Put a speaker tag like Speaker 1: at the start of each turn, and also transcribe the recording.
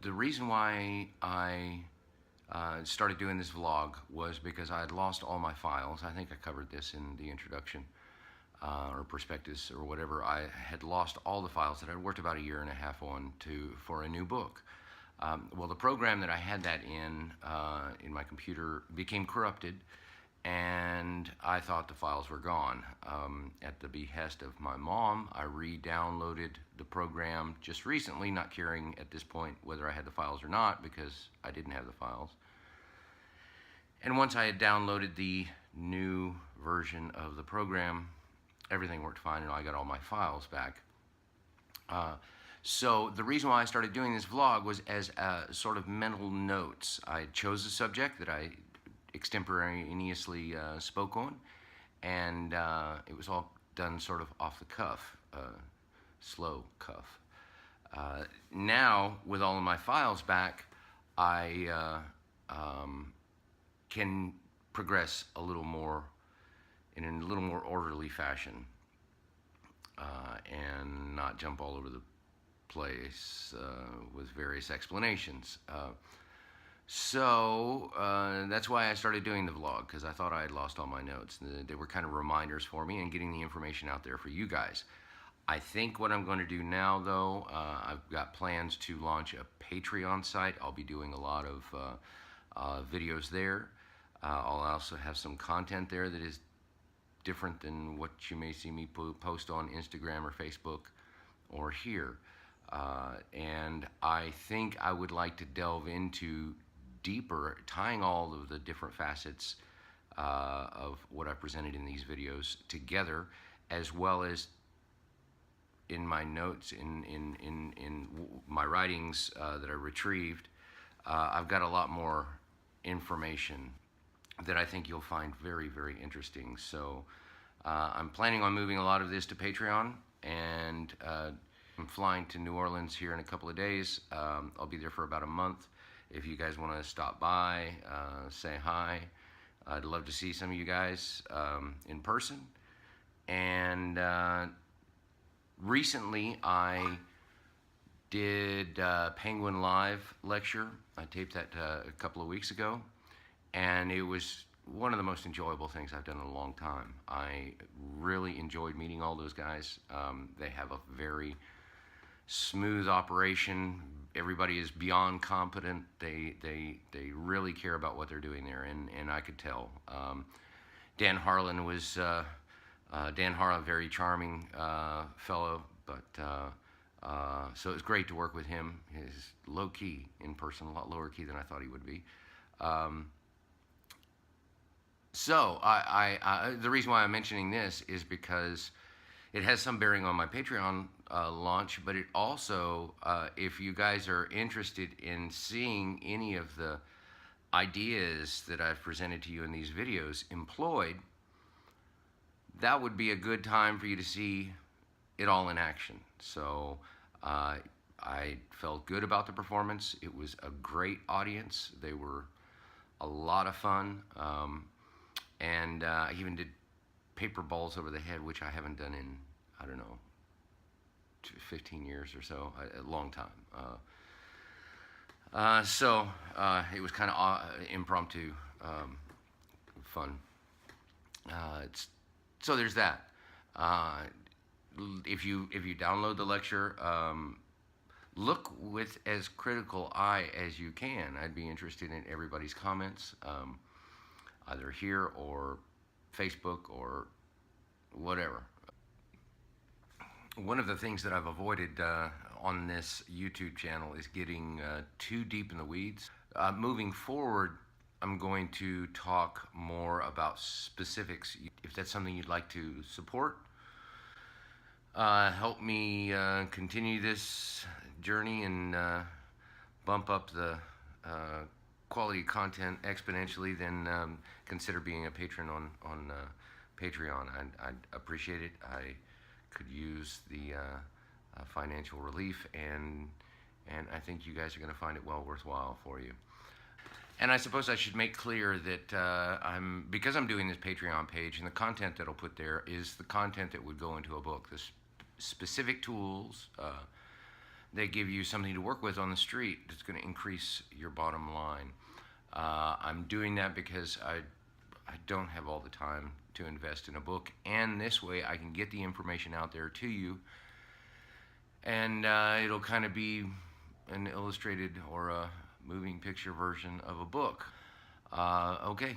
Speaker 1: the reason why I started doing this vlog was because I had lost all my files. I think I covered this in the introduction or prospectus or whatever. I had lost all the files that I'd worked about 1.5 years on for a new book. Well, the program that I had that in my computer became corrupted, and I thought the files were gone. At the behest of my mom, I re-downloaded the program just recently, not caring at this point whether I had the files or not, because I didn't have the files. And once I had downloaded the new version of the program, everything worked fine, and I got all my files back. So the reason why I started doing this vlog was as sort of mental notes. I chose a subject that I extemporaneously spoke on, and it was all done sort of off the cuff, slow cuff. Now, with all of my files back, I can progress a little more in a little more orderly fashion, and not jump all over the place with various explanations. So that's why I started doing the vlog, because I thought I had lost all my notes. They were kind of reminders for me and getting the information out there for you guys. I think what I'm going to do now, though, I've got plans to launch a Patreon site. I'll be doing a lot of videos there. I'll also have some content there that is different than what you may see me post on Instagram or Facebook or here. And I think I would like to delve into deeper, tying all of the different facets of what I presented in these videos together, as well as in my notes, in my writings that I retrieved. I've got a lot more information that I think you'll find very, very interesting. So I'm planning on moving a lot of this to Patreon, and I'm flying to New Orleans here in a couple of days. I'll be there for about a month. If you guys want to stop by, say hi, I'd love to see some of you guys in person. And recently I did Penguin Live lecture. I taped that a couple of weeks ago, and it was one of the most enjoyable things I've done in a long time. I really enjoyed meeting all those guys. They have a very smooth operation. Everybody is beyond competent. They really care about what they're doing there, and I could tell. Dan Harlan was a very charming fellow, but so it was great to work with him. He's low key in person, a lot lower key than I thought he would be. So the reason why I'm mentioning this is because it has some bearing on my Patreon launch, but it also, if you guys are interested in seeing any of the ideas that I've presented to you in these videos employed, that would be a good time for you to see it all in action. So I felt good about the performance. It was a great audience. They were a lot of fun. And I even did paper balls over the head, which I haven't done in, I don't know, 15 years or so, a long time. So it was kind of impromptu, fun. So there's that. If you download the lecture, look with as critical eye as you can. I'd be interested in everybody's comments, either here or Facebook or whatever. One of the things that I've avoided on this YouTube channel is getting too deep in the weeds. Moving forward, I'm going to talk more about specifics. If that's something you'd like to support, help me continue this journey and bump up the quality content exponentially, then consider being a patron on Patreon. I'd appreciate it. I could use the financial relief, and I think you guys are going to find it well worthwhile for you. And I suppose I should make clear that because I'm doing this Patreon page, and the content that I'll put there is the content that would go into a book. The specific tools they give you something to work with on the street that's going to increase your bottom line. I'm doing that because I don't have all the time to invest in a book, and this way I can get the information out there to you, and it'll kind of be an illustrated or a moving picture version of a book. Okay,